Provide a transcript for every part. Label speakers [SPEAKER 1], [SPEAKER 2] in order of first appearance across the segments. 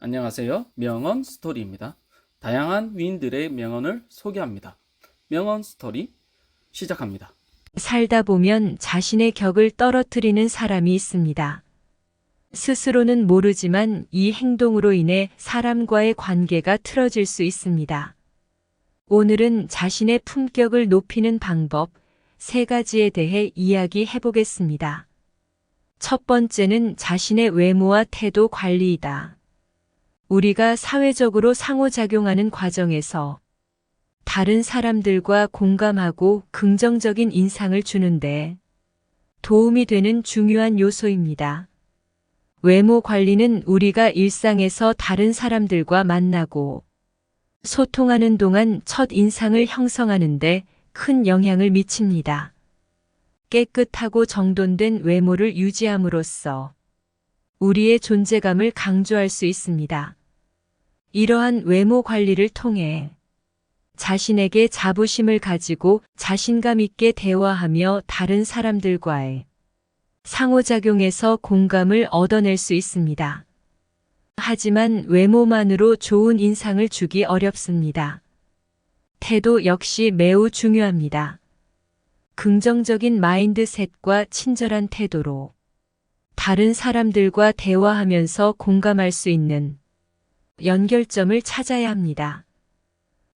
[SPEAKER 1] 안녕하세요. 명언 스토리입니다. 다양한 위인들의 명언을 소개합니다. 명언 스토리 시작합니다.
[SPEAKER 2] 살다 보면 자신의 격을 떨어뜨리는 사람이 있습니다. 스스로는 모르지만 이 행동으로 인해 사람과의 관계가 틀어질 수 있습니다. 오늘은 자신의 품격을 높이는 방법 3가지에 대해 이야기해 보겠습니다. 첫 번째는 자신의 외모와 태도 관리이다. 우리가 사회적으로 상호작용하는 과정에서 다른 사람들과 공감하고 긍정적인 인상을 주는데 도움이 되는 중요한 요소입니다. 외모 관리는 우리가 일상에서 다른 사람들과 만나고 소통하는 동안 첫 인상을 형성하는데 큰 영향을 미칩니다. 깨끗하고 정돈된 외모를 유지함으로써 우리의 존재감을 강조할 수 있습니다. 이러한 외모 관리를 통해 자신에게 자부심을 가지고 자신감 있게 대화하며 다른 사람들과의 상호작용에서 공감을 얻어낼 수 있습니다. 하지만 외모만으로 좋은 인상을 주기 어렵습니다. 태도 역시 매우 중요합니다. 긍정적인 마인드셋과 친절한 태도로 다른 사람들과 대화하면서 공감할 수 있는 연결점을 찾아야 합니다.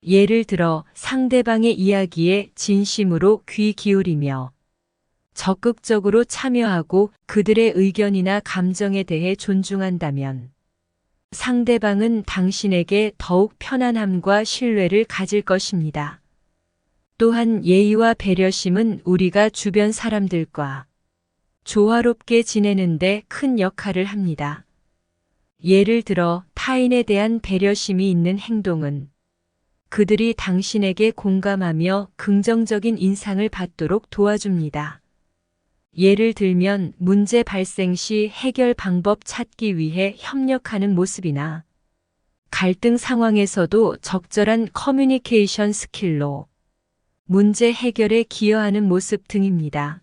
[SPEAKER 2] 예를 들어 상대방의 이야기에 진심으로 귀 기울이며 적극적으로 참여하고 그들의 의견이나 감정에 대해 존중한다면 상대방은 당신에게 더욱 편안함과 신뢰를 가질 것입니다. 또한 예의와 배려심은 우리가 주변 사람들과 조화롭게 지내는데 큰 역할을 합니다. 예를 들어 타인에 대한 배려심이 있는 행동은 그들이 당신에게 공감하며 긍정적인 인상을 받도록 도와줍니다. 예를 들면 문제 발생 시 해결 방법 찾기 위해 협력하는 모습이나 갈등 상황에서도 적절한 커뮤니케이션 스킬로 문제 해결에 기여하는 모습 등입니다.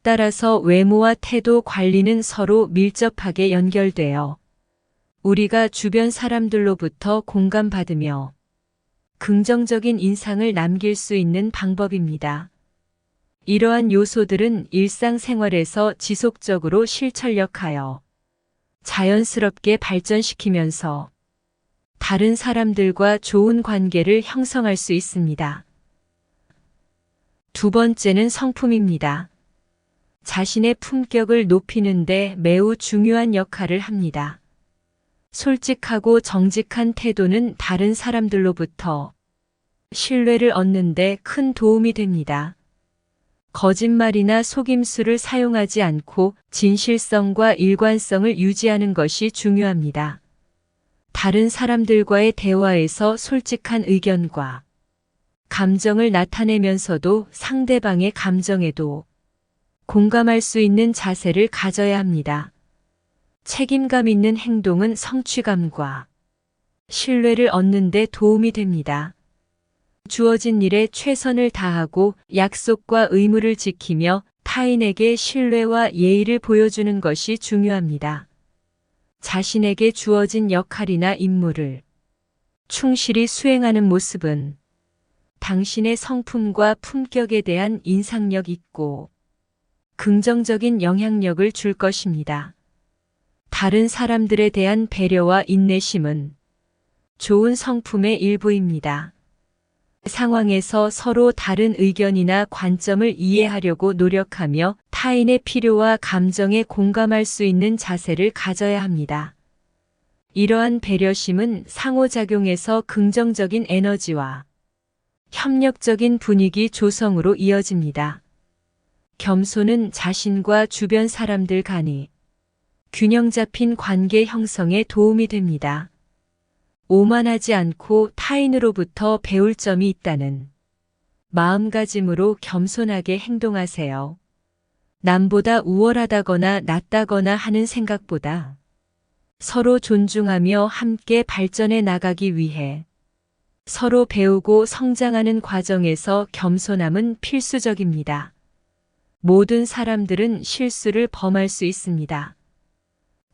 [SPEAKER 2] 따라서 외모와 태도 관리는 서로 밀접하게 연결되어 우리가 주변 사람들로부터 공감받으며 긍정적인 인상을 남길 수 있는 방법입니다. 이러한 요소들은 일상생활에서 지속적으로 실천력하여 자연스럽게 발전시키면서 다른 사람들과 좋은 관계를 형성할 수 있습니다. 두 번째는 성품입니다. 자신의 품격을 높이는 데 매우 중요한 역할을 합니다. 솔직하고 정직한 태도는 다른 사람들로부터 신뢰를 얻는 데 큰 도움이 됩니다. 거짓말이나 속임수를 사용하지 않고 진실성과 일관성을 유지하는 것이 중요합니다. 다른 사람들과의 대화에서 솔직한 의견과 감정을 나타내면서도 상대방의 감정에도 공감할 수 있는 자세를 가져야 합니다. 책임감 있는 행동은 성취감과 신뢰를 얻는 데 도움이 됩니다. 주어진 일에 최선을 다하고 약속과 의무를 지키며 타인에게 신뢰와 예의를 보여주는 것이 중요합니다. 자신에게 주어진 역할이나 임무를 충실히 수행하는 모습은 당신의 성품과 품격에 대한 인상력 있고 긍정적인 영향력을 줄 것입니다. 다른 사람들에 대한 배려와 인내심은 좋은 성품의 일부입니다. 상황에서 서로 다른 의견이나 관점을 이해하려고 노력하며 타인의 필요와 감정에 공감할 수 있는 자세를 가져야 합니다. 이러한 배려심은 상호작용에서 긍정적인 에너지와 협력적인 분위기 조성으로 이어집니다. 겸손은 자신과 주변 사람들 간의 균형 잡힌 관계 형성에 도움이 됩니다. 오만하지 않고 타인으로부터 배울 점이 있다는 마음가짐으로 겸손하게 행동하세요. 남보다 우월하다거나 낫다거나 하는 생각보다 서로 존중하며 함께 발전해 나가기 위해 서로 배우고 성장하는 과정에서 겸손함은 필수적입니다. 모든 사람들은 실수를 범할 수 있습니다.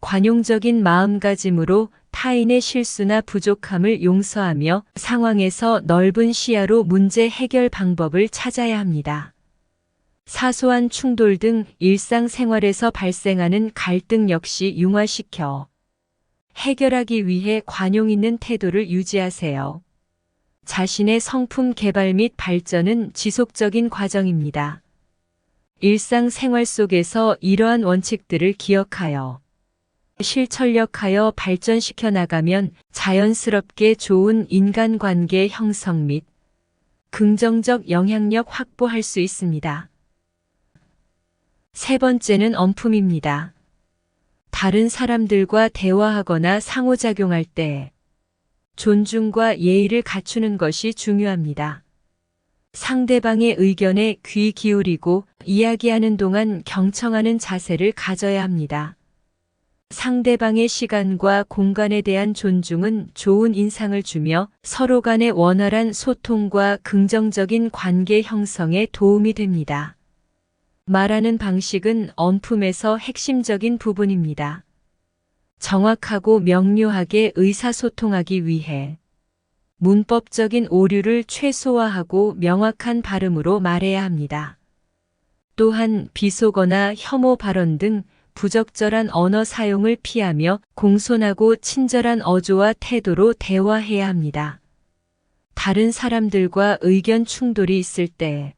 [SPEAKER 2] 관용적인 마음가짐으로 타인의 실수나 부족함을 용서하며 상황에서 넓은 시야로 문제 해결 방법을 찾아야 합니다. 사소한 충돌 등 일상생활에서 발생하는 갈등 역시 융화시켜 해결하기 위해 관용 있는 태도를 유지하세요. 자신의 성품 개발 및 발전은 지속적인 과정입니다. 일상생활 속에서 이러한 원칙들을 기억하여 실천력하여 발전시켜 나가면 자연스럽게 좋은 인간관계 형성 및 긍정적 영향력 확보할 수 있습니다. 세 번째는 엄품입니다. 다른 사람들과 대화하거나 상호작용할 때 존중과 예의를 갖추는 것이 중요합니다. 상대방의 의견에 귀 기울이고 이야기하는 동안 경청하는 자세를 가져야 합니다. 상대방의 시간과 공간에 대한 존중은 좋은 인상을 주며 서로 간의 원활한 소통과 긍정적인 관계 형성에 도움이 됩니다. 말하는 방식은 엄품에서 핵심적인 부분입니다. 정확하고 명료하게 의사소통하기 위해 문법적인 오류를 최소화하고 명확한 발음으로 말해야 합니다. 또한 비속어나 혐오 발언 등 부적절한 언어 사용을 피하며 공손하고 친절한 어조와 태도로 대화해야 합니다. 다른 사람들과 의견 충돌이 있을 때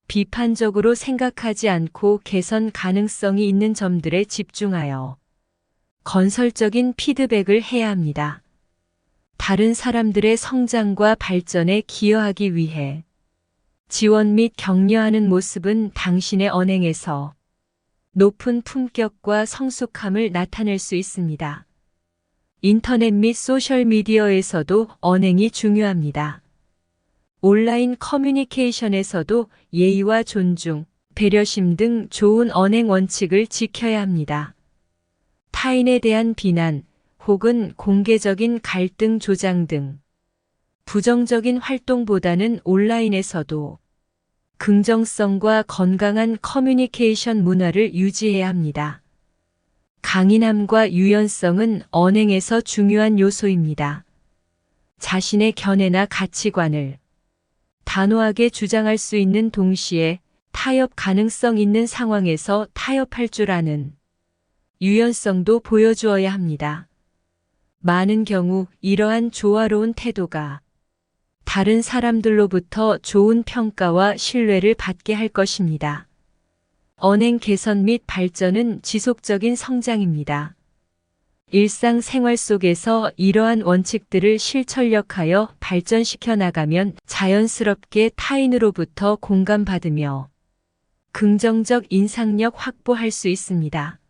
[SPEAKER 2] 비판적으로 생각하지 않고 개선 가능성이 있는 점들에 집중하여 건설적인 피드백을 해야 합니다. 다른 사람들의 성장과 발전에 기여하기 위해 지원 및 격려하는 모습은 당신의 언행에서 높은 품격과 성숙함을 나타낼 수 있습니다. 인터넷 및 소셜미디어에서도 언행이 중요합니다. 온라인 커뮤니케이션에서도 예의와 존중, 배려심 등 좋은 언행 원칙을 지켜야 합니다. 타인에 대한 비난 혹은 공개적인 갈등 조장 등 부정적인 활동보다는 온라인에서도 긍정성과 건강한 커뮤니케이션 문화를 유지해야 합니다. 강인함과 유연성은 언행에서 중요한 요소입니다. 자신의 견해나 가치관을 단호하게 주장할 수 있는 동시에 타협 가능성 있는 상황에서 타협할 줄 아는 유연성도 보여주어야 합니다. 많은 경우 이러한 조화로운 태도가 다른 사람들로부터 좋은 평가와 신뢰를 받게 할 것입니다. 언행 개선 및 발전은 지속적인 성장입니다. 일상생활 속에서 이러한 원칙들을 실천력하여 발전시켜 나가면 자연스럽게 타인으로부터 공감받으며 긍정적 인상력 확보할 수 있습니다.